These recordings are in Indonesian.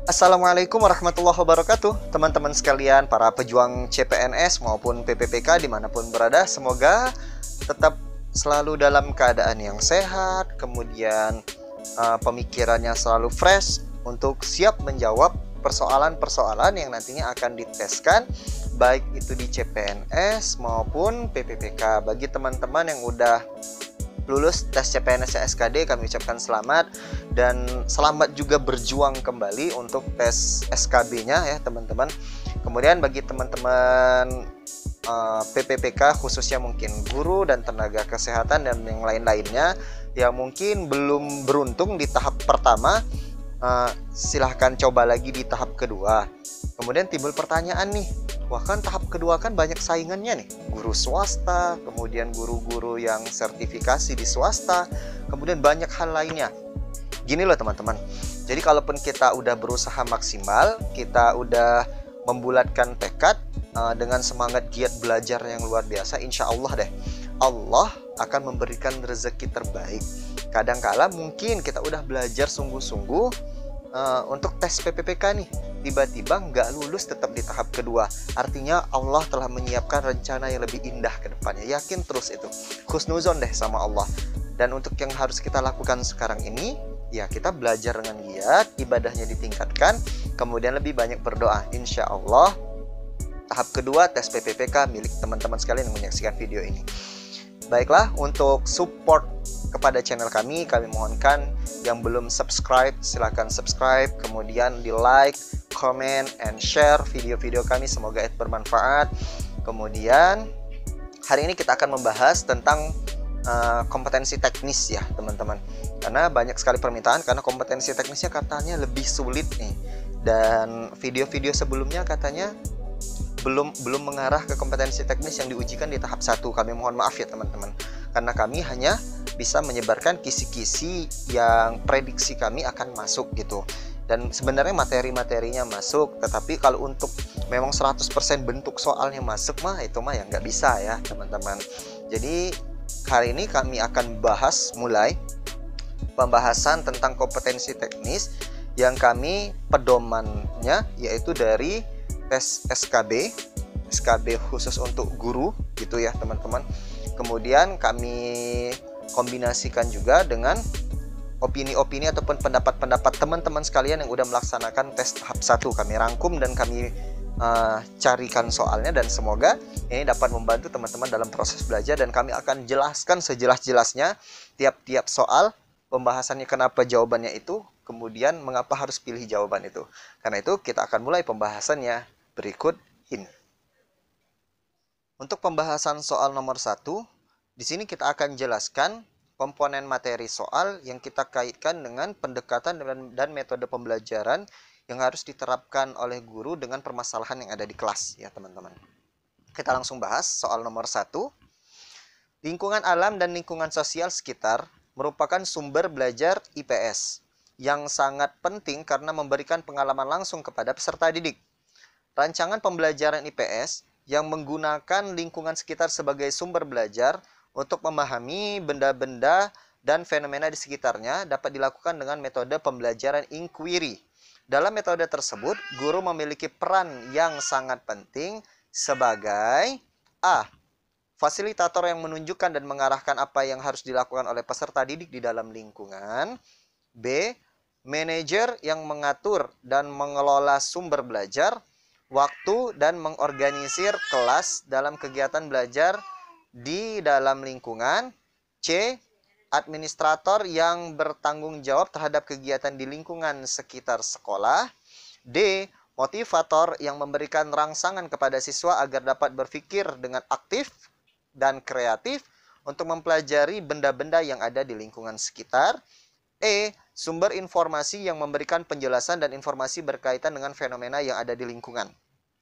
Assalamualaikum warahmatullahi wabarakatuh. Teman-teman sekalian, para pejuang CPNS maupun PPPK dimanapun berada, semoga tetap selalu dalam keadaan yang sehat, kemudian pemikirannya selalu fresh untuk siap menjawab persoalan-persoalan yang nantinya akan diteskan, baik itu di CPNS maupun PPPK. Bagi teman-teman yang udah lulus tes CPNS SKD, kami ucapkan selamat, dan selamat juga berjuang kembali untuk tes SKB-nya ya teman-teman. Kemudian bagi teman-teman PPPK khususnya mungkin guru dan tenaga kesehatan dan yang lain-lainnya yang mungkin belum beruntung di tahap pertama, silahkan coba lagi di tahap kedua. Kemudian timbul pertanyaan nih, wah kan tahap kedua kan banyak saingannya nih, guru swasta, kemudian guru-guru yang sertifikasi di swasta, kemudian banyak hal lainnya. Gini loh teman-teman, jadi kalaupun kita udah berusaha maksimal, kita udah membulatkan tekad dengan semangat giat belajar yang luar biasa, insya Allah deh, Allah akan memberikan rezeki terbaik. Kadangkala mungkin kita udah belajar sungguh-sungguh untuk tes PPPK nih, tiba-tiba nggak lulus tetap di tahap kedua. Artinya Allah telah menyiapkan rencana yang lebih indah ke depannya. Yakin terus itu, husnuzon deh sama Allah. Dan untuk yang harus kita lakukan sekarang ini, ya kita belajar dengan giat, ibadahnya ditingkatkan, kemudian lebih banyak berdoa. Insya Allah tahap kedua tes PPPK milik teman-teman sekalian yang menyaksikan video ini. Baiklah, untuk support kepada channel kami mohonkan yang belum subscribe, silahkan subscribe, kemudian di like, comment, and share video-video kami, semoga itu bermanfaat. Kemudian hari ini kita akan membahas tentang kompetensi teknis ya teman-teman, karena banyak sekali permintaan karena kompetensi teknisnya katanya lebih sulit nih, dan video-video sebelumnya katanya belum mengarah ke kompetensi teknis yang diujikan di tahap 1. Kami mohon maaf ya teman-teman, karena kami hanya bisa menyebarkan kisi-kisi yang prediksi kami akan masuk gitu. Dan sebenarnya materi-materinya masuk, tetapi kalau untuk memang 100% bentuk soalnya masuk mah itu mah ya nggak bisa ya teman-teman. Jadi hari ini kami akan mulai pembahasan tentang kompetensi teknis yang kami pedomannya yaitu dari tes SKB khusus untuk guru gitu ya teman-teman. Kemudian kami kombinasikan juga dengan opini-opini ataupun pendapat-pendapat teman-teman sekalian yang udah melaksanakan tes tahap 1. Kami rangkum dan kami carikan soalnya, dan semoga ini dapat membantu teman-teman dalam proses belajar, dan kami akan jelaskan sejelas-jelasnya tiap-tiap soal, pembahasannya kenapa jawabannya itu, kemudian mengapa harus pilih jawaban itu. Karena itu kita akan mulai pembahasannya berikut ini. Untuk pembahasan soal nomor 1, di sini kita akan jelaskan komponen materi soal yang kita kaitkan dengan pendekatan dan metode pembelajaran yang harus diterapkan oleh guru dengan permasalahan yang ada di kelas ya teman-teman. Kita langsung bahas soal nomor 1. Lingkungan alam dan lingkungan sosial sekitar merupakan sumber belajar IPS yang sangat penting karena memberikan pengalaman langsung kepada peserta didik. Rancangan pembelajaran IPS yang menggunakan lingkungan sekitar sebagai sumber belajar untuk memahami benda-benda dan fenomena di sekitarnya dapat dilakukan dengan metode pembelajaran inquiry. Dalam metode tersebut, guru memiliki peran yang sangat penting sebagai A. Fasilitator yang menunjukkan dan mengarahkan apa yang harus dilakukan oleh peserta didik di dalam lingkungan. B. Manajer yang mengatur dan mengelola sumber belajar, waktu, dan mengorganisir kelas dalam kegiatan belajar di dalam lingkungan. C. Administrator yang bertanggung jawab terhadap kegiatan di lingkungan sekitar sekolah. D. Motivator yang memberikan rangsangan kepada siswa agar dapat berpikir dengan aktif dan kreatif untuk mempelajari benda-benda yang ada di lingkungan sekitar. E. Sumber informasi yang memberikan penjelasan dan informasi berkaitan dengan fenomena yang ada di lingkungan.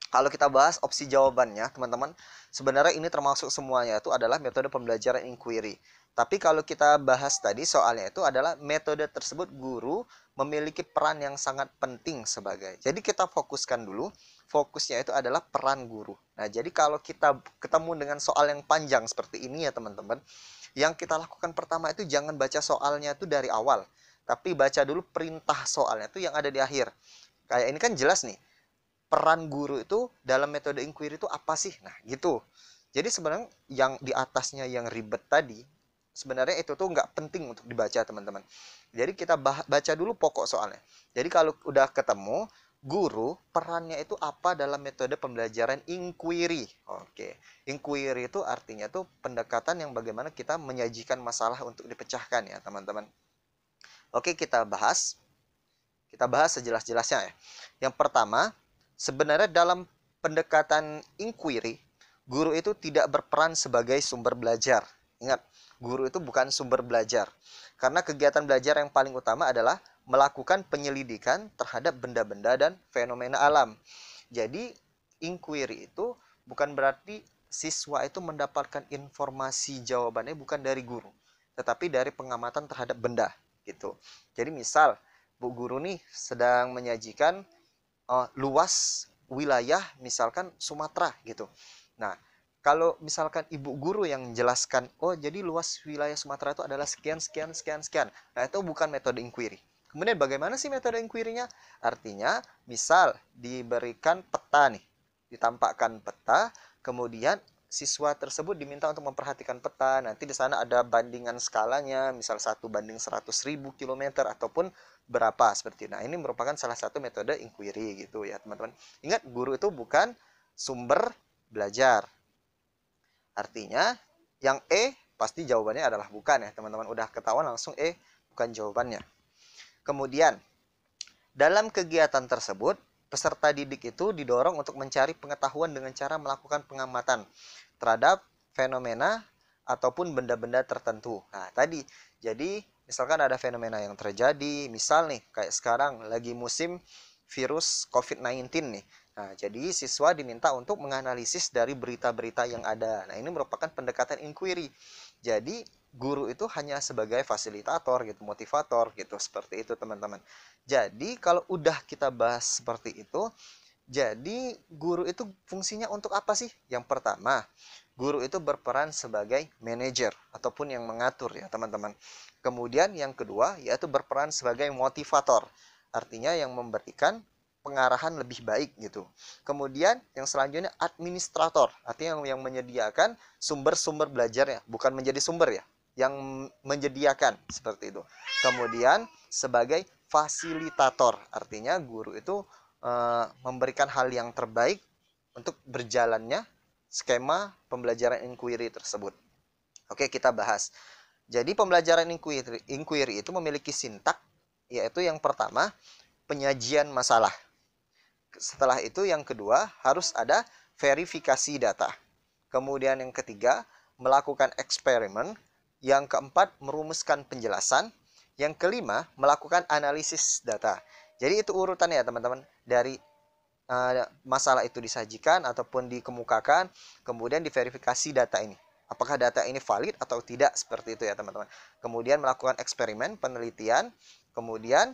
Kalau kita bahas opsi jawabannya, teman-teman, sebenarnya ini termasuk semuanya itu adalah metode pembelajaran inquiry. Tapi kalau kita bahas tadi soalnya itu adalah metode tersebut guru memiliki peran yang sangat penting sebagai. Jadi kita fokuskan dulu, fokusnya itu adalah peran guru. Nah, jadi kalau kita ketemu dengan soal yang panjang seperti ini ya teman-teman, yang kita lakukan pertama itu jangan baca soalnya itu dari awal, tapi baca dulu perintah soalnya itu yang ada di akhir. Kayak ini kan jelas nih, peran guru itu dalam metode inquiry itu apa sih? Nah, gitu. Jadi sebenarnya yang di atasnya yang ribet tadi, sebenarnya itu tuh nggak penting untuk dibaca, teman-teman. Jadi kita baca dulu pokok soalnya. Jadi kalau udah ketemu, guru perannya itu apa dalam metode pembelajaran inquiry. Oke, inquiry itu artinya tuh pendekatan yang bagaimana kita menyajikan masalah untuk dipecahkan ya, teman-teman. Oke, kita bahas. Kita bahas sejelas-jelasnya ya. Yang pertama, sebenarnya dalam pendekatan inquiry, guru itu tidak berperan sebagai sumber belajar. Ingat, guru itu bukan sumber belajar. Karena kegiatan belajar yang paling utama adalah melakukan penyelidikan terhadap benda-benda dan fenomena alam. Jadi, inquiry itu bukan berarti siswa itu mendapatkan informasi jawabannya bukan dari guru, tetapi dari pengamatan terhadap benda gitu. Jadi misal Bu Guru nih sedang menyajikan luas wilayah misalkan Sumatera gitu. Nah, kalau misalkan Ibu Guru yang menjelaskan, oh jadi luas wilayah Sumatera itu adalah sekian, sekian, sekian, sekian. Nah, itu bukan metode inquiry. Kemudian bagaimana sih metode inquiry-nya? Artinya, misal diberikan peta nih, ditampakkan peta, kemudian siswa tersebut diminta untuk memperhatikan peta. Nanti di sana ada bandingan skalanya, misal 1:100.000 kilometer ataupun berapa seperti itu. Nah, ini merupakan salah satu metode inquiry gitu ya, teman-teman. Ingat, guru itu bukan sumber belajar. Artinya, yang E pasti jawabannya adalah bukan ya, teman-teman. Udah ketahuan langsung E bukan jawabannya. Kemudian, dalam kegiatan tersebut, peserta didik itu didorong untuk mencari pengetahuan dengan cara melakukan pengamatan terhadap fenomena ataupun benda-benda tertentu. Nah, tadi, jadi misalkan ada fenomena yang terjadi, misal nih, kayak sekarang lagi musim virus COVID-19 nih. Nah, jadi siswa diminta untuk menganalisis dari berita-berita yang ada. Nah, ini merupakan pendekatan inquiry. Jadi, guru itu hanya sebagai fasilitator gitu, motivator gitu, seperti itu teman-teman. Jadi, kalau udah kita bahas seperti itu, jadi guru itu fungsinya untuk apa sih? Yang pertama, guru itu berperan sebagai manajer ataupun yang mengatur ya teman-teman. Kemudian yang kedua yaitu berperan sebagai motivator. Artinya yang memberikan pengarahan lebih baik gitu. Kemudian yang selanjutnya administrator. Artinya yang menyediakan sumber-sumber belajarnya, bukan menjadi sumber ya, yang menyediakan seperti itu. Kemudian sebagai fasilitator. Artinya guru itu memberikan hal yang terbaik untuk berjalannya skema pembelajaran inquiry tersebut. Oke, kita bahas. Jadi pembelajaran inquiry itu memiliki sintak, yaitu yang pertama penyajian masalah. Setelah itu yang kedua harus ada verifikasi data. Kemudian yang ketiga melakukan eksperimen. Yang keempat merumuskan penjelasan. Yang kelima melakukan analisis data. Jadi itu urutannya ya teman-teman, dari masalah itu disajikan ataupun dikemukakan, kemudian diverifikasi data ini. Apakah data ini valid atau tidak, seperti itu ya teman-teman. Kemudian melakukan eksperimen, penelitian, kemudian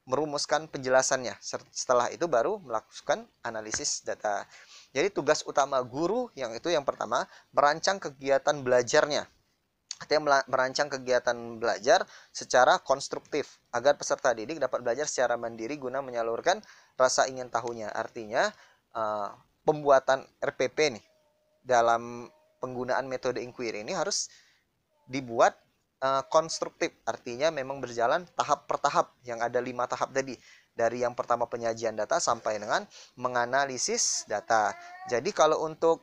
merumuskan penjelasannya. Setelah itu baru melakukan analisis data. Jadi tugas utama guru yang itu yang pertama, merancang kegiatan belajarnya. Artinya merancang kegiatan belajar secara konstruktif agar peserta didik dapat belajar secara mandiri guna menyalurkan rasa ingin tahunya. Artinya pembuatan RPP nih dalam penggunaan metode inquiry ini harus dibuat konstruktif. Artinya memang berjalan tahap per tahap, yang ada 5 tahap tadi. Dari yang pertama penyajian data sampai dengan menganalisis data. Jadi kalau untuk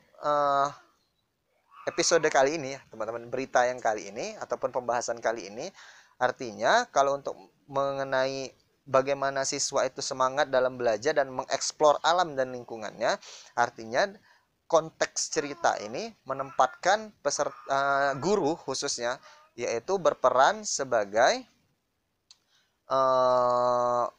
episode kali ini ya teman-teman, berita yang kali ini ataupun pembahasan kali ini, artinya kalau untuk mengenai bagaimana siswa itu semangat dalam belajar dan mengeksplor alam dan lingkungannya, artinya konteks cerita ini menempatkan peserta guru khususnya yaitu berperan sebagai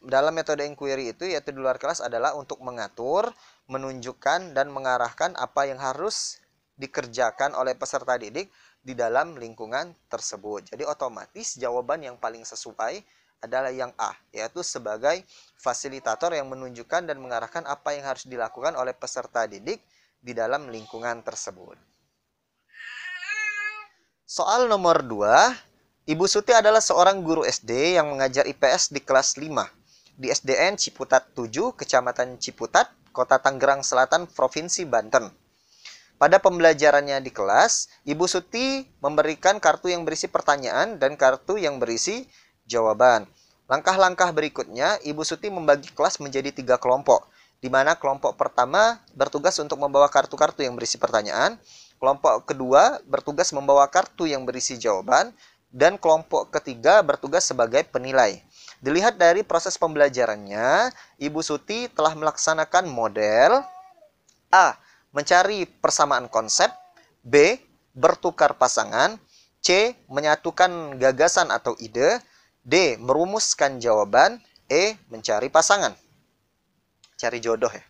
dalam metode inquiry itu, yaitu di luar kelas adalah untuk mengatur, menunjukkan dan mengarahkan apa yang harus dikerjakan oleh peserta didik di dalam lingkungan tersebut. Jadi otomatis jawaban yang paling sesuai adalah yang A, yaitu sebagai fasilitator yang menunjukkan dan mengarahkan apa yang harus dilakukan oleh peserta didik di dalam lingkungan tersebut. Soal nomor 2, Ibu Suti adalah seorang guru SD yang mengajar IPS di kelas 5. di SDN Ciputat 7, Kecamatan Ciputat, Kota Tangerang Selatan, Provinsi Banten. Pada pembelajarannya di kelas, Ibu Suti memberikan kartu yang berisi pertanyaan dan kartu yang berisi jawaban. Langkah-langkah berikutnya, Ibu Suti membagi kelas menjadi 3 kelompok, di mana kelompok pertama bertugas untuk membawa kartu-kartu yang berisi pertanyaan, kelompok kedua bertugas membawa kartu yang berisi jawaban, dan kelompok ketiga bertugas sebagai penilai. Dilihat dari proses pembelajarannya, Ibu Suti telah melaksanakan model A. Mencari persamaan konsep, B. Bertukar pasangan, C. Menyatukan gagasan atau ide, D. Merumuskan jawaban, E. Mencari pasangan. Cari jodoh ya.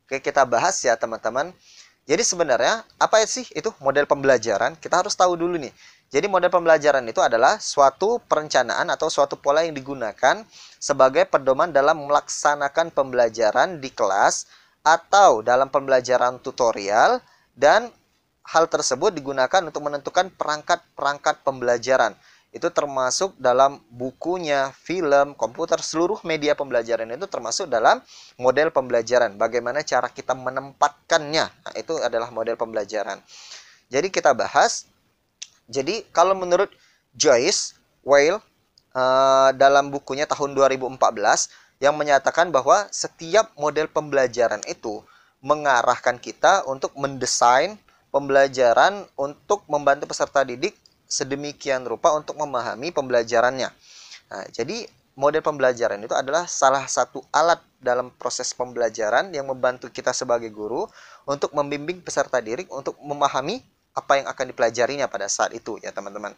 Oke, kita bahas ya teman-teman. Jadi sebenarnya apa sih itu model pembelajaran? Kita harus tahu dulu nih. Jadi model pembelajaran itu adalah suatu perencanaan atau suatu pola yang digunakan sebagai pedoman dalam melaksanakan pembelajaran di kelas atau dalam pembelajaran tutorial, dan hal tersebut digunakan untuk menentukan perangkat-perangkat pembelajaran. Itu termasuk dalam bukunya, film, komputer, seluruh media pembelajaran itu termasuk dalam model pembelajaran. Bagaimana cara kita menempatkannya. Nah, itu adalah model pembelajaran. Jadi kita bahas. Jadi kalau menurut Joyce Weil dalam bukunya tahun 2014 yang menyatakan bahwa setiap model pembelajaran itu mengarahkan kita untuk mendesain pembelajaran untuk membantu peserta didik sedemikian rupa untuk memahami pembelajarannya. Nah, jadi model pembelajaran itu adalah salah satu alat dalam proses pembelajaran yang membantu kita sebagai guru untuk membimbing peserta didik untuk memahami apa yang akan dipelajarinya pada saat itu ya teman-teman.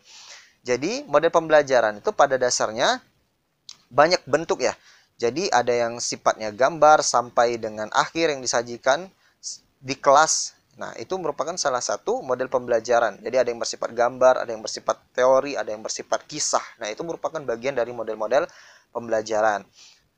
Jadi model pembelajaran itu pada dasarnya banyak bentuk ya. Jadi ada yang sifatnya gambar sampai dengan akhir yang disajikan di kelas. Nah, itu merupakan salah satu model pembelajaran. Jadi ada yang bersifat gambar, ada yang bersifat teori, ada yang bersifat kisah. Nah, itu merupakan bagian dari model-model pembelajaran.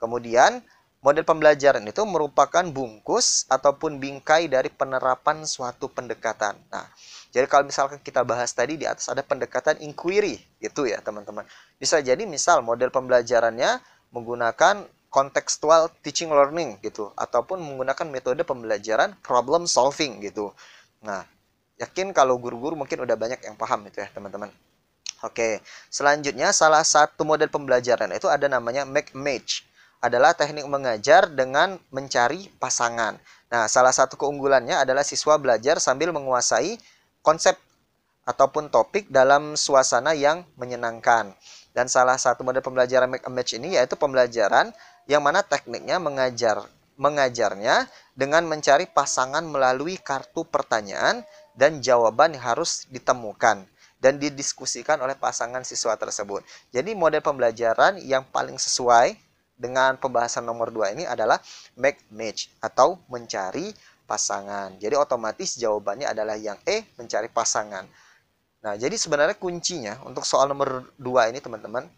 Kemudian model pembelajaran itu merupakan bungkus ataupun bingkai dari penerapan suatu pendekatan. Nah, jadi kalau misalkan kita bahas tadi di atas ada pendekatan inquiry, gitu ya teman-teman. Bisa jadi misal model pembelajarannya menggunakan contextual teaching learning gitu, ataupun menggunakan metode pembelajaran problem solving gitu. Nah, yakin kalau guru-guru mungkin udah banyak yang paham itu ya teman-teman. Oke, selanjutnya salah satu model pembelajaran itu ada namanya make match. Adalah teknik mengajar dengan mencari pasangan. Nah, salah satu keunggulannya adalah siswa belajar sambil menguasai konsep ataupun topik dalam suasana yang menyenangkan. Dan salah satu model pembelajaran make a match ini yaitu pembelajaran yang mana tekniknya mengajarnya dengan mencari pasangan melalui kartu pertanyaan dan jawaban yang harus ditemukan dan didiskusikan oleh pasangan siswa tersebut. Jadi model pembelajaran yang paling sesuai dengan pembahasan nomor 2 ini adalah make match atau mencari pasangan. Jadi otomatis jawabannya adalah yang E, mencari pasangan. Nah, jadi sebenarnya kuncinya untuk soal nomor 2 ini teman-teman.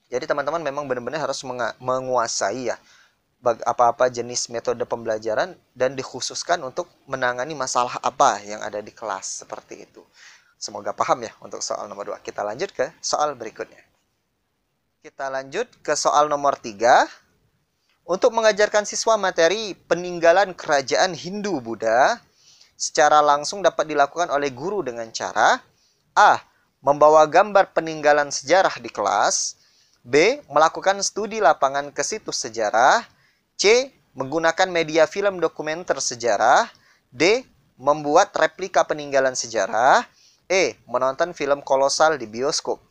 Jadi teman-teman memang benar-benar harus menguasai ya apa-apa jenis metode pembelajaran dan dikhususkan untuk menangani masalah apa yang ada di kelas seperti itu. Semoga paham ya untuk soal nomor 2. Kita lanjut ke soal berikutnya. Kita lanjut ke soal nomor 3. Untuk mengajarkan siswa materi peninggalan kerajaan Hindu-Buddha secara langsung dapat dilakukan oleh guru dengan cara A. Membawa gambar peninggalan sejarah di kelas, B. Melakukan studi lapangan ke situs sejarah, C. Menggunakan media film dokumenter sejarah, D. Membuat replika peninggalan sejarah, E. Menonton film kolosal di bioskop.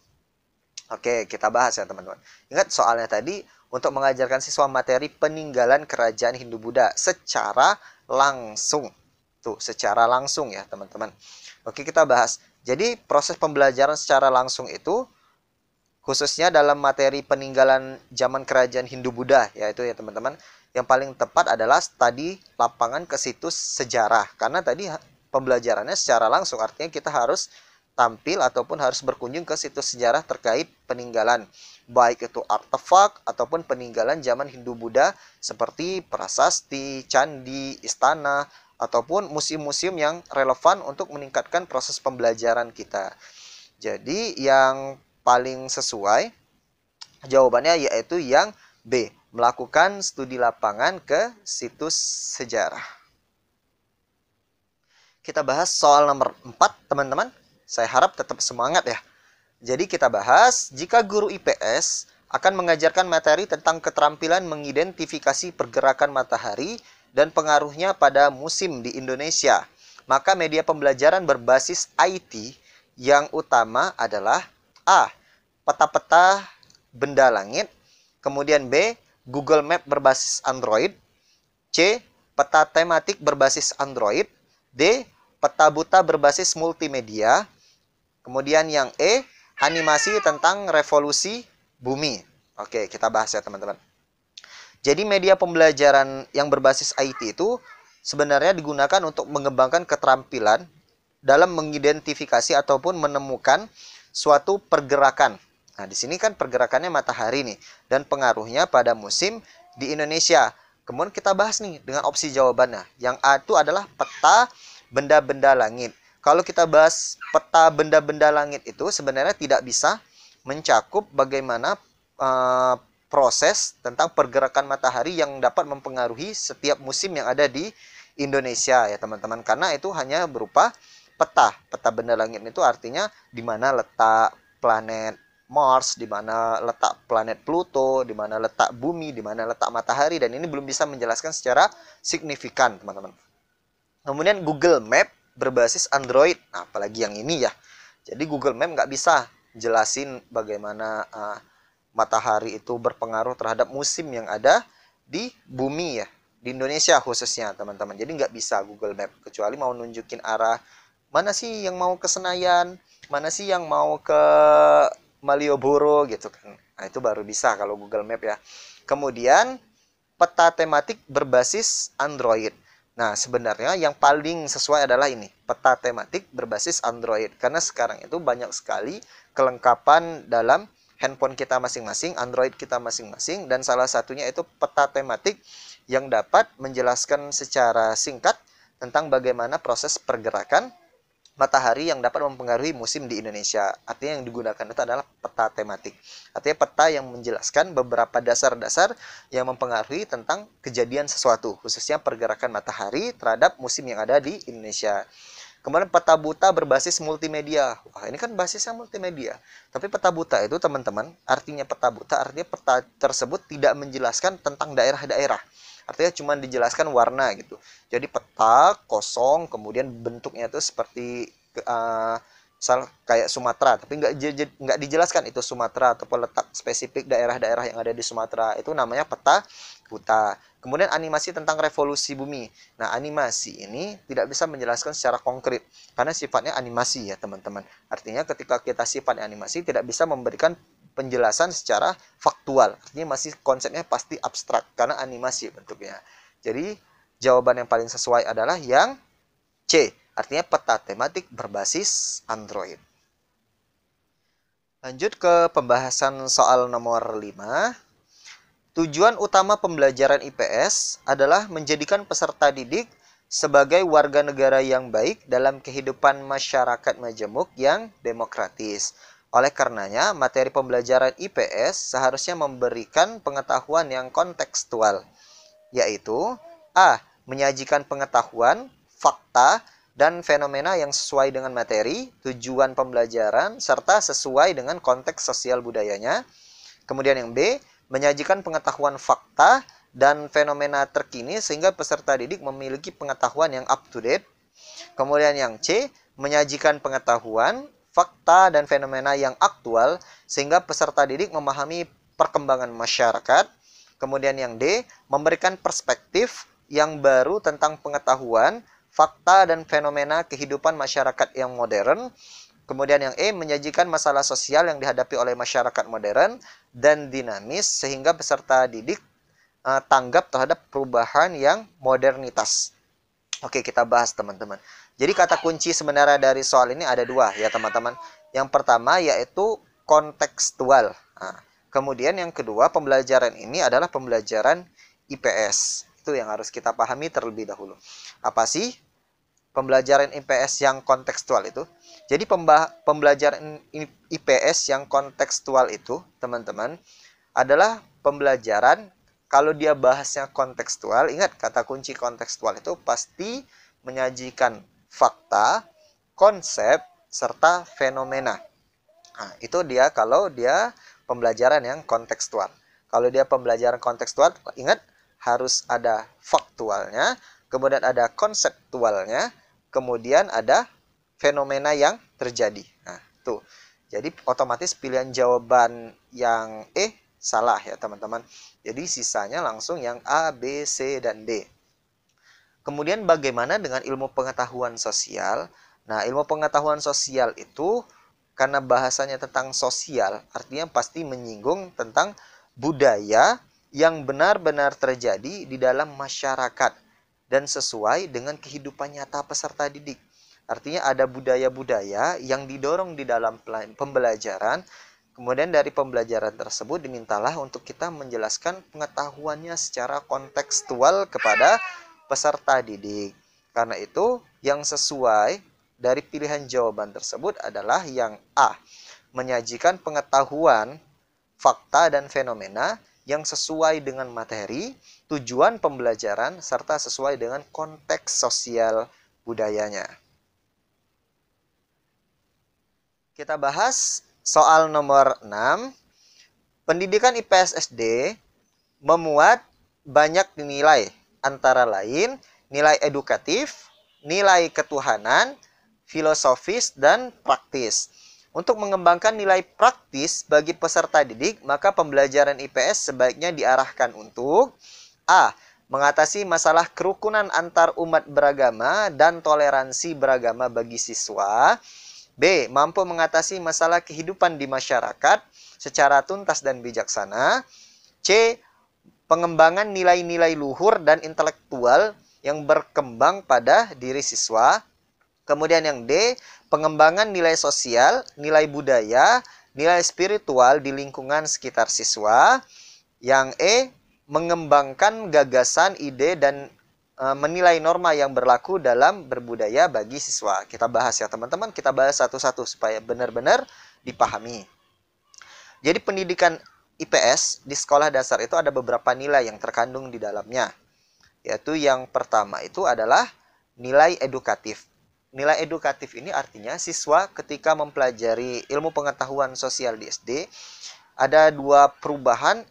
Oke, kita bahas ya teman-teman. Ingat soalnya tadi, untuk mengajarkan siswa materi peninggalan kerajaan Hindu-Buddha secara langsung. Tuh, secara langsung ya teman-teman. Oke, kita bahas. Jadi proses pembelajaran secara langsung itu khususnya dalam materi peninggalan zaman kerajaan Hindu-Buddha, yaitu ya teman-teman, yang paling tepat adalah studi lapangan ke situs sejarah. Karena tadi pembelajarannya secara langsung, artinya kita harus tampil ataupun harus berkunjung ke situs sejarah terkait peninggalan, baik itu artefak ataupun peninggalan zaman Hindu-Buddha seperti prasasti, candi, istana, ataupun museum-museum yang relevan untuk meningkatkan proses pembelajaran kita. Jadi yang paling sesuai jawabannya yaitu yang B, melakukan studi lapangan ke situs sejarah. Kita bahas soal nomor 4, teman-teman. Saya harap tetap semangat ya. Jadi kita bahas, jika guru IPS akan mengajarkan materi tentang keterampilan mengidentifikasi pergerakan matahari dan pengaruhnya pada musim di Indonesia, maka media pembelajaran berbasis IT yang utama adalah A. Peta-peta benda langit. Kemudian B. Google Map berbasis Android. C. Peta tematik berbasis Android. D. Peta buta berbasis multimedia. Kemudian yang E. Animasi tentang revolusi bumi. Oke, kita bahas ya teman-teman. Jadi media pembelajaran yang berbasis IT itu sebenarnya digunakan untuk mengembangkan keterampilan dalam mengidentifikasi ataupun menemukan suatu pergerakan. Nah, di sini kan pergerakannya matahari nih dan pengaruhnya pada musim di Indonesia. Kemudian kita bahas nih dengan opsi jawabannya. Yang A itu adalah peta benda-benda langit. Kalau kita bahas peta benda-benda langit itu sebenarnya tidak bisa mencakup bagaimana proses tentang pergerakan matahari yang dapat mempengaruhi setiap musim yang ada di Indonesia ya teman-teman. Karena itu hanya berupa peta. Peta benda langit itu artinya di mana letak planet Mars, di mana letak planet Pluto, di mana letak bumi, di mana letak matahari, dan ini belum bisa menjelaskan secara signifikan, teman-teman. Kemudian Google Map berbasis Android. Nah, apalagi yang ini ya. Jadi Google Map nggak bisa jelasin bagaimana matahari itu berpengaruh terhadap musim yang ada di bumi ya. Di Indonesia khususnya, teman-teman. Jadi nggak bisa Google Map. Kecuali mau nunjukin arah, mana sih yang mau ke Senayan, mana sih yang mau ke Malioboro gitu kan. Nah, itu baru bisa kalau Google Map ya. Kemudian peta tematik berbasis Android. Nah, sebenarnya yang paling sesuai adalah ini, peta tematik berbasis Android. Karena sekarang itu banyak sekali kelengkapan dalam handphone kita masing-masing, Android kita masing-masing, dan salah satunya itu peta tematik yang dapat menjelaskan secara singkat tentang bagaimana proses pergerakan matahari yang dapat mempengaruhi musim di Indonesia. Artinya yang digunakan itu adalah peta tematik. Artinya peta yang menjelaskan beberapa dasar-dasar yang mempengaruhi tentang kejadian sesuatu, khususnya pergerakan matahari terhadap musim yang ada di Indonesia. Kemudian peta buta berbasis multimedia. Wah, ini kan basisnya multimedia. Tapi peta buta itu teman-teman, artinya peta buta, artinya peta tersebut tidak menjelaskan tentang daerah-daerah. Artinya cuma dijelaskan warna gitu. Jadi peta kosong, kemudian bentuknya itu seperti kayak Sumatera, tapi nggak dijelaskan itu Sumatera ataupun letak spesifik daerah-daerah yang ada di Sumatera. Itu namanya peta buta. Kemudian animasi tentang revolusi bumi. Nah, animasi ini tidak bisa menjelaskan secara konkret karena sifatnya animasi ya teman-teman. Artinya ketika kita sifatnya animasi tidak bisa memberikan penjelasan secara faktual. Artinya masih konsepnya pasti abstrak karena animasi bentuknya. Jadi jawaban yang paling sesuai adalah yang C. Artinya peta tematik berbasis Android. Lanjut ke pembahasan soal nomor 5. Tujuan utama pembelajaran IPS adalah menjadikan peserta didik sebagai warga negara yang baik dalam kehidupan masyarakat majemuk yang demokratis. Oleh karenanya, materi pembelajaran IPS seharusnya memberikan pengetahuan yang kontekstual, yaitu A. Menyajikan pengetahuan, fakta, dan fenomena yang sesuai dengan materi, tujuan pembelajaran, serta sesuai dengan konteks sosial budayanya. Kemudian yang B. Menyajikan pengetahuan fakta dan fenomena terkini sehingga peserta didik memiliki pengetahuan yang up to date. Kemudian yang C. Menyajikan pengetahuan, fakta, dan fenomena yang aktual sehingga peserta didik memahami perkembangan masyarakat. Kemudian yang D. Memberikan perspektif yang baru tentang pengetahuan, fakta, dan fenomena kehidupan masyarakat yang modern. Kemudian yang E, menyajikan masalah sosial yang dihadapi oleh masyarakat modern dan dinamis sehingga peserta didik tanggap terhadap perubahan yang modernitas. Oke, kita bahas teman-teman. Jadi kata kunci sebenarnya dari soal ini ada dua ya teman-teman. Yang pertama yaitu kontekstual. Nah, kemudian yang kedua, pembelajaran ini adalah pembelajaran IPS. Itu yang harus kita pahami terlebih dahulu. Apa sih pembelajaran IPS yang kontekstual itu? Jadi pembelajaran IPS yang kontekstual itu, teman-teman, adalah pembelajaran kalau dia bahasnya kontekstual, ingat kata kunci kontekstual itu pasti menyajikan fakta, konsep, serta fenomena. Nah, itu dia kalau dia pembelajaran yang kontekstual. Kalau dia pembelajaran kontekstual, ingat harus ada faktualnya, kemudian ada konseptualnya, kemudian ada fenomena yang terjadi. Nah, tuh. Jadi otomatis pilihan jawaban yang salah ya teman-teman. Jadi sisanya langsung yang A, B, C, dan D. Kemudian bagaimana dengan ilmu pengetahuan sosial? Nah, ilmu pengetahuan sosial itu karena bahasanya tentang sosial, artinya pasti menyinggung tentang budaya yang benar-benar terjadi di dalam masyarakat dan sesuai dengan kehidupan nyata peserta didik. Artinya ada budaya-budaya yang didorong di dalam pembelajaran. Kemudian dari pembelajaran tersebut dimintalah untuk kita menjelaskan pengetahuannya secara kontekstual kepada peserta didik. Karena itu yang sesuai dari pilihan jawaban tersebut adalah yang A. Menyajikan pengetahuan, fakta, dan fenomena yang sesuai dengan materi, tujuan pembelajaran, serta sesuai dengan konteks sosial budayanya. Kita bahas soal nomor 6. Pendidikan IPS SD memuat banyak nilai, antara lain nilai edukatif, nilai ketuhanan, filosofis, dan praktis. Untuk mengembangkan nilai praktis bagi peserta didik, maka pembelajaran IPS sebaiknya diarahkan untuk A. Mengatasi masalah kerukunan antar umat beragama dan toleransi beragama bagi siswa. B. Mampu mengatasi masalah kehidupan di masyarakat secara tuntas dan bijaksana. C. Pengembangan nilai-nilai luhur dan intelektual yang berkembang pada diri siswa. Kemudian yang D, pengembangan nilai sosial, nilai budaya, nilai spiritual di lingkungan sekitar siswa. Yang E, mengembangkan gagasan, ide, dan menilai norma yang berlaku dalam berbudaya bagi siswa. Kita bahas ya teman-teman, kita bahas satu-satu supaya benar-benar dipahami. Jadi pendidikan IPS di sekolah dasar itu ada beberapa nilai yang terkandung di dalamnya. Yaitu yang pertama itu adalah nilai edukatif. Nilai edukatif ini artinya siswa ketika mempelajari ilmu pengetahuan sosial di SD, ada dua perubahan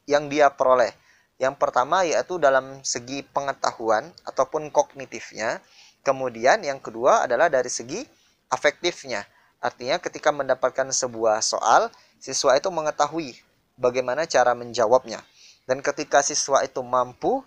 yang dia peroleh. Yang pertama yaitu dalam segi pengetahuan ataupun kognitifnya. Kemudian yang kedua adalah dari segi afektifnya. Artinya ketika mendapatkan sebuah soal, siswa itu mengetahui bagaimana cara menjawabnya. Dan ketika siswa itu mampu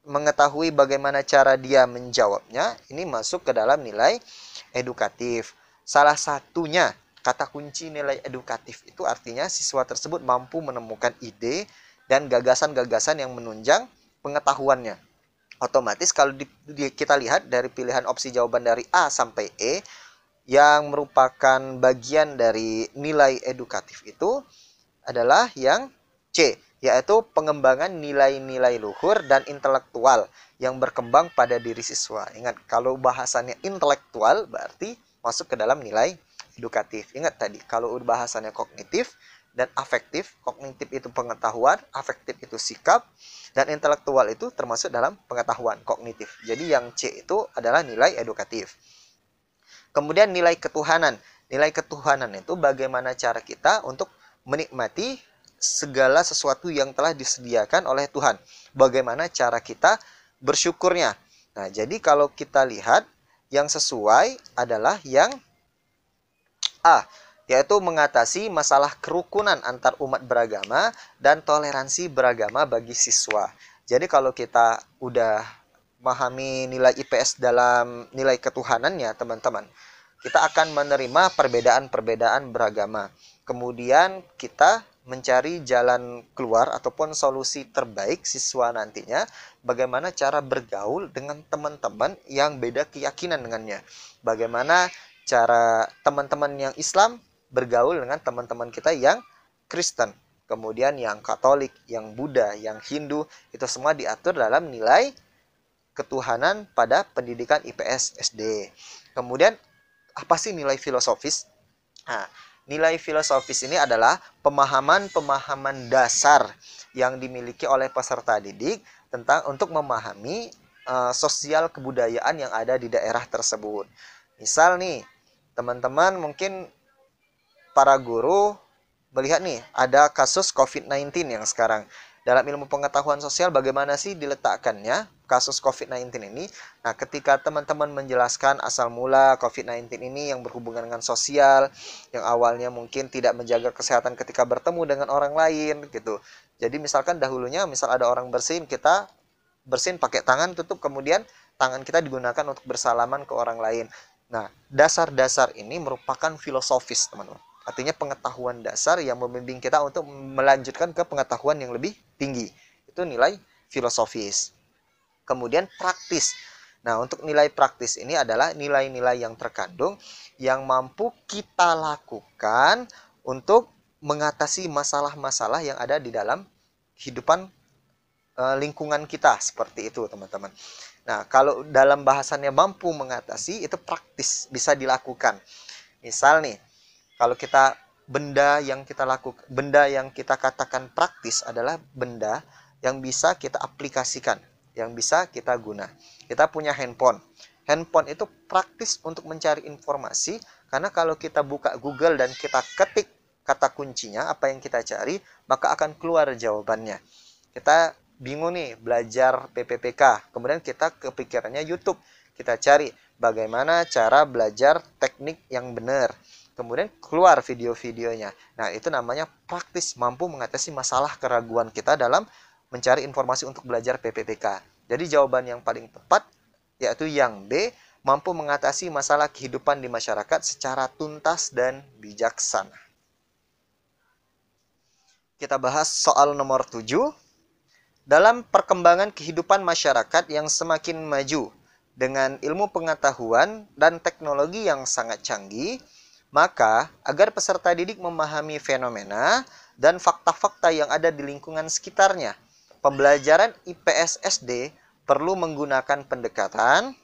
mengetahui bagaimana cara dia menjawabnya, ini masuk ke dalam nilai edukatif. Salah satunya, kata kunci nilai edukatif itu artinya siswa tersebut mampu menemukan ide dan gagasan-gagasan yang menunjang pengetahuannya. Otomatis kalau kita lihat dari pilihan opsi jawaban dari A sampai E, yang merupakan bagian dari nilai edukatif itu adalah yang C, yaitu pengembangan nilai-nilai luhur dan intelektual yang berkembang pada diri siswa. Ingat, kalau bahasannya intelektual berarti masuk ke dalam nilai edukatif. Ingat tadi, kalau bahasannya kognitif dan afektif, kognitif itu pengetahuan, afektif itu sikap, dan intelektual itu termasuk dalam pengetahuan kognitif. Jadi yang C itu adalah nilai edukatif. Kemudian nilai ketuhanan. Nilai ketuhanan itu bagaimana cara kita untuk menikmati segala sesuatu yang telah disediakan oleh Tuhan. Bagaimana cara kita bersyukurnya. Nah, jadi kalau kita lihat yang sesuai adalah yang A, yaitu mengatasi masalah kerukunan antar umat beragama dan toleransi beragama bagi siswa. Jadi kalau kita udah memahami nilai IPS dalam nilai ketuhanannya, teman-teman, kita akan menerima perbedaan-perbedaan beragama. Kemudian kita mencari jalan keluar ataupun solusi terbaik siswa nantinya, bagaimana cara bergaul dengan teman-teman yang beda keyakinan dengannya. Bagaimana cara teman-teman yang Islam bergaul dengan teman-teman kita yang Kristen. Kemudian yang Katolik, yang Buddha, yang Hindu, itu semua diatur dalam nilai ketuhanan pada pendidikan IPS SD. Kemudian apa sih nilai filosofis? Nah, nilai filosofis ini adalah pemahaman-pemahaman dasar yang dimiliki oleh peserta didik tentang untuk memahami sosial kebudayaan yang ada di daerah tersebut. Misal nih, teman-teman mungkin para guru melihat nih ada kasus COVID-19 yang sekarang. Dalam ilmu pengetahuan sosial bagaimana sih diletakkannya kasus COVID-19 ini? Nah, ketika teman-teman menjelaskan asal mula COVID-19 ini yang berhubungan dengan sosial, yang awalnya mungkin tidak menjaga kesehatan ketika bertemu dengan orang lain gitu. Jadi misalkan dahulunya misal ada orang bersin, kita bersin pakai tangan tutup, kemudian tangan kita digunakan untuk bersalaman ke orang lain. Nah, dasar-dasar ini merupakan filosofis, teman-teman. Artinya pengetahuan dasar yang membimbing kita untuk melanjutkan ke pengetahuan yang lebih tinggi. Itu nilai filosofis. Kemudian praktis. Nah, untuk nilai praktis ini adalah nilai-nilai yang terkandung yang mampu kita lakukan untuk mengatasi masalah-masalah yang ada di dalam kehidupan lingkungan kita. Seperti itu, teman-teman. Nah, kalau dalam bahasannya mampu mengatasi, itu praktis, bisa dilakukan. Misal nih, kalau kita benda yang kita katakan praktis adalah benda yang bisa kita aplikasikan, yang bisa kita guna. Kita punya handphone. Handphone itu praktis untuk mencari informasi karena kalau kita buka Google dan kita ketik kata kuncinya apa yang kita cari, maka akan keluar jawabannya. Kita bingung nih belajar PPPK, kemudian kita kepikirannya YouTube. Kita cari bagaimana cara belajar teknik yang benar. Kemudian keluar video-videonya. Nah, itu namanya praktis, mampu mengatasi masalah keraguan kita dalam mencari informasi untuk belajar PPPK. Jadi jawaban yang paling tepat yaitu yang B, mampu mengatasi masalah kehidupan di masyarakat secara tuntas dan bijaksana. Kita bahas soal nomor 7. Dalam perkembangan kehidupan masyarakat yang semakin maju dengan ilmu pengetahuan dan teknologi yang sangat canggih, maka, agar peserta didik memahami fenomena dan fakta-fakta yang ada di lingkungan sekitarnya, pembelajaran IPS SD perlu menggunakan pendekatan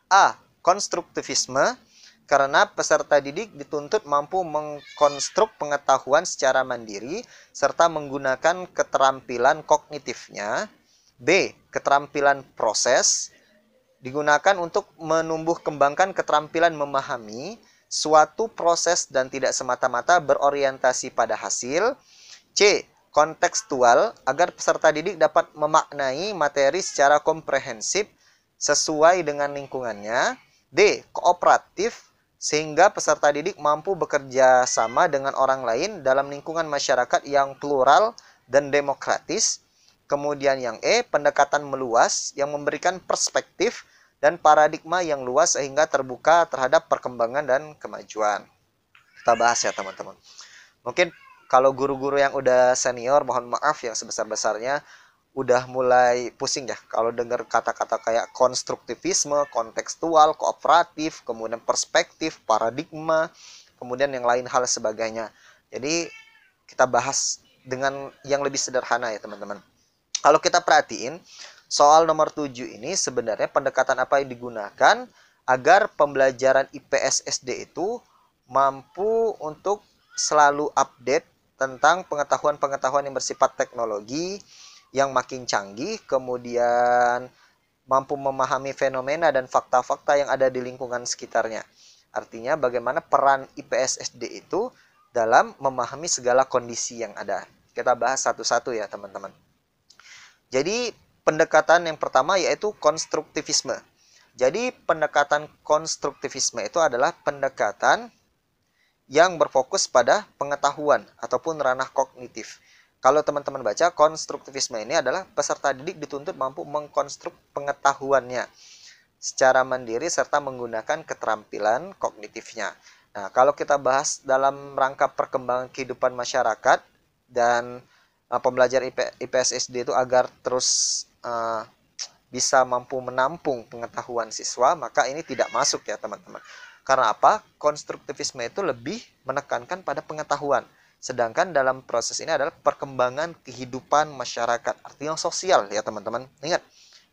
A. Konstruktivisme, karena peserta didik dituntut mampu mengkonstruk pengetahuan secara mandiri serta menggunakan keterampilan kognitifnya. B. Keterampilan proses, digunakan untuk menumbuh kembangkan keterampilan memahami suatu proses dan tidak semata-mata berorientasi pada hasil. C. Kontekstual, agar peserta didik dapat memaknai materi secara komprehensif sesuai dengan lingkungannya. D. Kooperatif, sehingga peserta didik mampu bekerja sama dengan orang lain dalam lingkungan masyarakat yang plural dan demokratis. Kemudian yang E. Pendekatan meluas, yang memberikan perspektif dan paradigma yang luas sehingga terbuka terhadap perkembangan dan kemajuan. Kita bahas ya, teman-teman. Mungkin kalau guru-guru yang udah senior, mohon maaf yang sebesar-besarnya, udah mulai pusing ya kalau dengar kata-kata kayak konstruktivisme, kontekstual, kooperatif, kemudian perspektif, paradigma, kemudian yang lain hal sebagainya. Jadi kita bahas dengan yang lebih sederhana ya, teman-teman. Kalau kita perhatiin, soal nomor 7 ini sebenarnya pendekatan apa yang digunakan agar pembelajaran IPS SD itu mampu untuk selalu update tentang pengetahuan-pengetahuan yang bersifat teknologi yang makin canggih, kemudian mampu memahami fenomena dan fakta-fakta yang ada di lingkungan sekitarnya. Artinya bagaimana peran IPS SD itu dalam memahami segala kondisi yang ada. Kita bahas satu-satu ya, teman-teman. Jadi pendekatan yang pertama yaitu konstruktivisme. Jadi pendekatan konstruktivisme itu adalah pendekatan yang berfokus pada pengetahuan ataupun ranah kognitif. Kalau teman-teman baca, konstruktivisme ini adalah peserta didik dituntut mampu mengkonstruk pengetahuannya secara mandiri serta menggunakan keterampilan kognitifnya. Nah, kalau kita bahas dalam rangka perkembangan kehidupan masyarakat dan pembelajaran IPS SD itu agar terus bisa mampu menampung pengetahuan siswa, maka ini tidak masuk ya, teman-teman. Karena apa? Konstruktivisme itu lebih menekankan pada pengetahuan. Sedangkan dalam proses ini adalah perkembangan kehidupan masyarakat, artinya sosial ya, teman-teman. Ingat,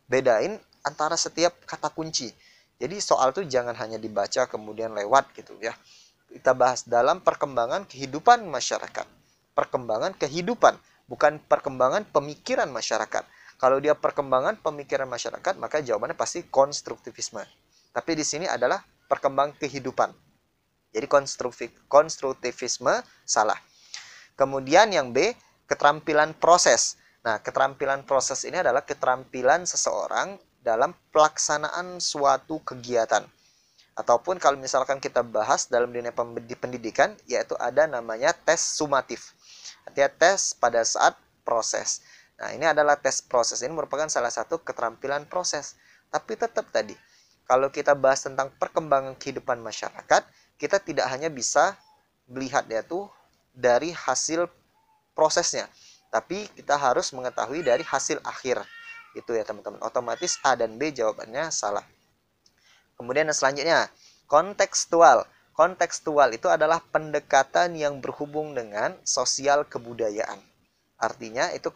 bedain antara setiap kata kunci. Jadi soal itu jangan hanya dibaca kemudian lewat gitu ya. Kita bahas dalam perkembangan kehidupan masyarakat. Perkembangan kehidupan, bukan perkembangan pemikiran masyarakat. Kalau dia perkembangan pemikiran masyarakat, maka jawabannya pasti konstruktivisme. Tapi di sini adalah perkembangan kehidupan. Jadi konstruktivisme salah. Kemudian yang B, keterampilan proses. Nah, keterampilan proses ini adalah keterampilan seseorang dalam pelaksanaan suatu kegiatan. Ataupun kalau misalkan kita bahas dalam dunia pendidikan, yaitu ada namanya tes sumatif. Artinya tes pada saat proses. Nah, ini adalah tes proses. Ini merupakan salah satu keterampilan proses. Tapi tetap tadi, kalau kita bahas tentang perkembangan kehidupan masyarakat, kita tidak hanya bisa melihat yaitu dari hasil prosesnya, tapi kita harus mengetahui dari hasil akhir. Itu ya teman-teman. Otomatis A dan B jawabannya salah. Kemudian yang selanjutnya, kontekstual. Kontekstual itu adalah pendekatan yang berhubung dengan sosial kebudayaan. Artinya itu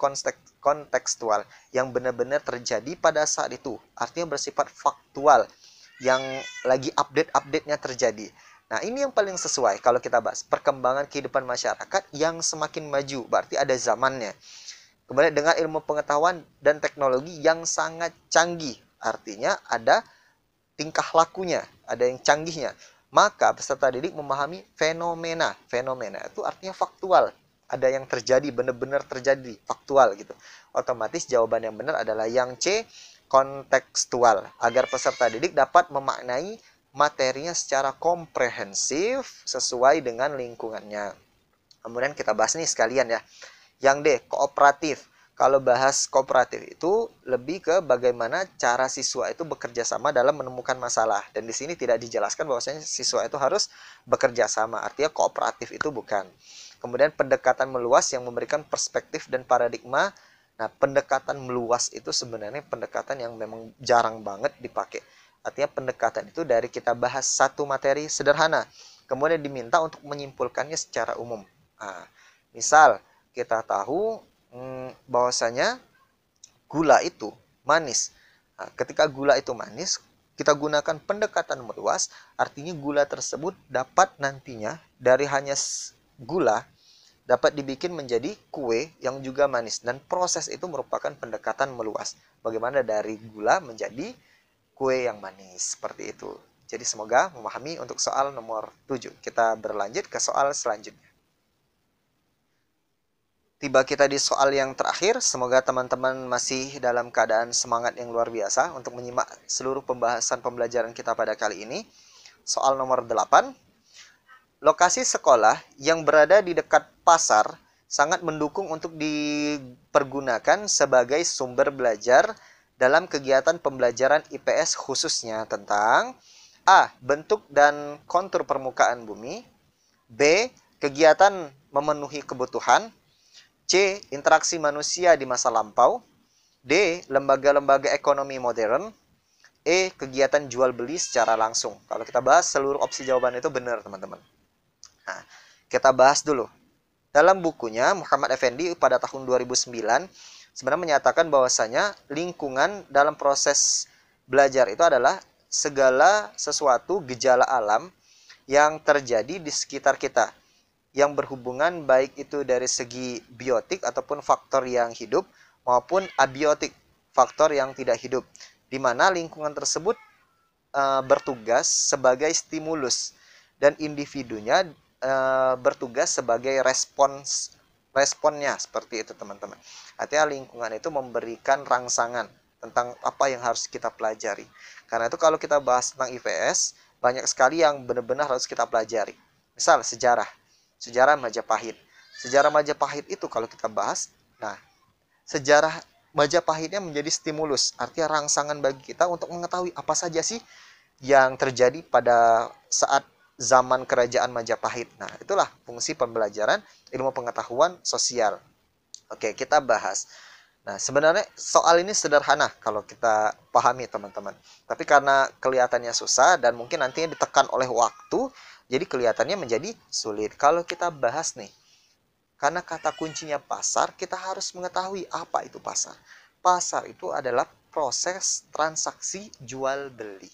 kontekstual yang benar-benar terjadi pada saat itu. Artinya bersifat faktual yang lagi update-update-nya terjadi. Nah, ini yang paling sesuai kalau kita bahas perkembangan kehidupan masyarakat yang semakin maju, berarti ada zamannya. Kemudian dengan ilmu pengetahuan dan teknologi yang sangat canggih, artinya ada tingkah lakunya, ada yang canggihnya. Maka peserta didik memahami fenomena. Fenomena itu artinya faktual. Ada yang terjadi, benar-benar terjadi, faktual gitu. Otomatis jawaban yang benar adalah yang C, kontekstual. Agar peserta didik dapat memaknai materinya secara komprehensif sesuai dengan lingkungannya. Kemudian kita bahas nih sekalian ya. Yang D, kooperatif. Kalau bahas kooperatif itu lebih ke bagaimana cara siswa itu bekerja sama dalam menemukan masalah. Dan di sini tidak dijelaskan bahwasanya siswa itu harus bekerja sama. Artinya kooperatif itu bukan. Kemudian pendekatan meluas yang memberikan perspektif dan paradigma. Nah, pendekatan meluas itu sebenarnya pendekatan yang memang jarang banget dipakai. Artinya pendekatan itu dari kita bahas satu materi sederhana, kemudian diminta untuk menyimpulkannya secara umum. Nah, misal kita tahu bahwasanya gula itu manis. Nah, ketika gula itu manis, kita gunakan pendekatan meluas, artinya gula tersebut dapat nantinya dari hanya gula dapat dibikin menjadi kue yang juga manis. Dan proses itu merupakan pendekatan meluas. Bagaimana dari gula menjadi kue yang manis, seperti itu. Jadi semoga memahami untuk soal nomor 7. Kita berlanjut ke soal selanjutnya. Tiba kita di soal yang terakhir. Semoga teman-teman masih dalam keadaan semangat yang luar biasa untuk menyimak seluruh pembahasan pembelajaran kita pada kali ini. Soal nomor 8. Lokasi sekolah yang berada di dekat pasar sangat mendukung untuk dipergunakan sebagai sumber belajar dalam kegiatan pembelajaran IPS khususnya tentang A. Bentuk dan kontur permukaan bumi, B. Kegiatan memenuhi kebutuhan, C. Interaksi manusia di masa lampau, D. Lembaga-lembaga ekonomi modern, E. Kegiatan jual beli secara langsung. Kalau kita bahas seluruh opsi jawaban itu benar teman-teman. Nah, kita bahas dulu. Dalam bukunya Muhammad Effendi pada tahun 2009 sebenarnya menyatakan bahwasanya lingkungan dalam proses belajar itu adalah segala sesuatu gejala alam yang terjadi di sekitar kita yang berhubungan baik itu dari segi biotik ataupun faktor yang hidup maupun abiotik, faktor yang tidak hidup, di mana lingkungan tersebut bertugas sebagai stimulus dan individunya bertugas sebagai responnya, seperti itu teman-teman. Artinya lingkungan itu memberikan rangsangan tentang apa yang harus kita pelajari. Karena itu kalau kita bahas tentang IPS, banyak sekali yang benar-benar harus kita pelajari. Misal sejarah Majapahit. Sejarah Majapahit itu kalau kita bahas, nah sejarah Majapahitnya menjadi stimulus, artinya rangsangan bagi kita untuk mengetahui apa saja sih yang terjadi pada saat zaman kerajaan Majapahit. Nah, itulah fungsi pembelajaran ilmu pengetahuan sosial. Oke, kita bahas. Nah, sebenarnya soal ini sederhana kalau kita pahami, teman-teman. Tapi karena kelihatannya susah dan mungkin nantinya ditekan oleh waktu, jadi kelihatannya menjadi sulit. Kalau kita bahas nih, karena kata kuncinya pasar, kita harus mengetahui apa itu pasar. Pasar itu adalah proses transaksi jual beli.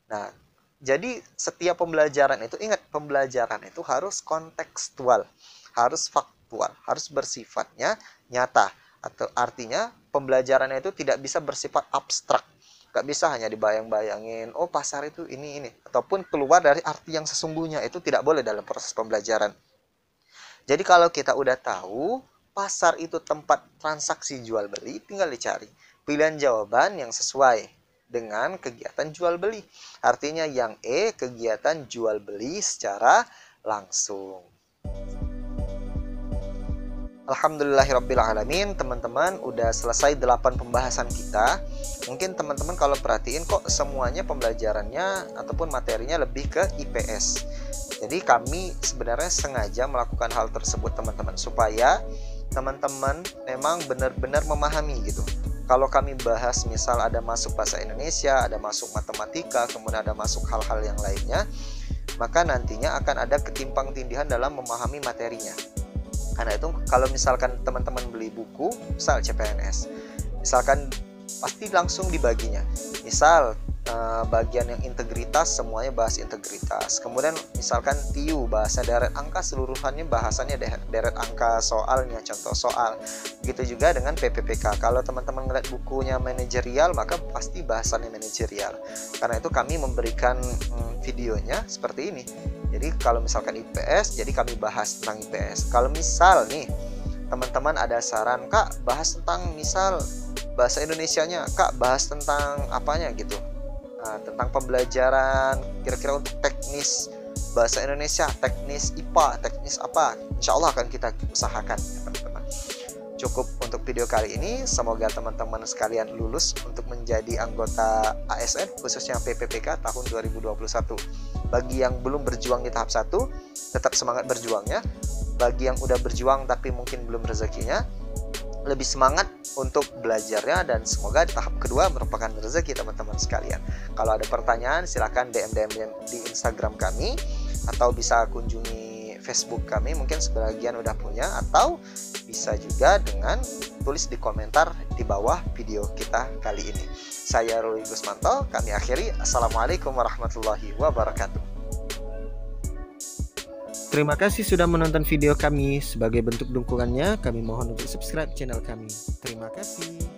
Nah, jadi setiap pembelajaran itu, ingat, pembelajaran itu harus kontekstual, harus aktual, harus bersifatnya nyata. Atau artinya pembelajarannya itu tidak bisa bersifat abstrak. Gak bisa hanya dibayang-bayangin, oh pasar itu ini. Ataupun keluar dari arti yang sesungguhnya, itu tidak boleh dalam proses pembelajaran. Jadi kalau kita udah tahu pasar itu tempat transaksi jual beli, tinggal dicari pilihan jawaban yang sesuai dengan kegiatan jual beli. Artinya yang E, kegiatan jual beli secara langsung. Alhamdulillahirrabbilalamin, teman-teman udah selesai 8 pembahasan kita. Mungkin teman-teman kalau perhatiin kok semuanya pembelajarannya ataupun materinya lebih ke IPS. Jadi kami sebenarnya sengaja melakukan hal tersebut teman-teman, supaya teman-teman memang benar-benar memahami gitu. Kalau kami bahas misal ada masuk bahasa Indonesia, ada masuk matematika, kemudian ada masuk hal-hal yang lainnya, maka nantinya akan ada ketimpang-tindihan dalam memahami materinya. Karena itu kalau misalkan teman-teman beli buku, misal CPNS, misalkan pasti langsung dibaginya. Misal bagian yang integritas, semuanya bahas integritas. Kemudian misalkan TIU, bahasa deret angka, seluruhannya bahasannya deret angka, soalnya, contoh soal. Begitu juga dengan PPPK. Kalau teman-teman ngeliat bukunya manajerial, maka pasti bahasannya manajerial. Karena itu kami memberikan videonya seperti ini. Jadi kalau misalkan IPS, jadi kami bahas tentang IPS. Kalau misal nih teman-teman ada saran, Kak bahas tentang misal bahasa Indonesianya, Kak bahas tentang apanya gitu, tentang pembelajaran kira-kira untuk teknis bahasa Indonesia, teknis IPA, teknis apa, insya Allah akan kita usahakan ya teman-teman. Cukup untuk video kali ini. Semoga teman-teman sekalian lulus untuk menjadi anggota ASN, khususnya PPPK tahun 2021. Bagi yang belum berjuang di tahap 1, tetap semangat berjuangnya. Bagi yang udah berjuang tapi mungkin belum rezekinya, lebih semangat untuk belajarnya, dan semoga di tahap kedua merupakan rezeki teman-teman sekalian. Kalau ada pertanyaan silahkan DM di Instagram kami, atau bisa kunjungi Facebook kami, mungkin sebagian udah punya, atau bisa juga dengan tulis di komentar di bawah video kita kali ini. Saya Ruli Gusmanto, kami akhiri. Assalamualaikum warahmatullahi wabarakatuh. Terima kasih sudah menonton video kami. Sebagai bentuk dukungannya, kami mohon untuk subscribe channel kami. Terima kasih.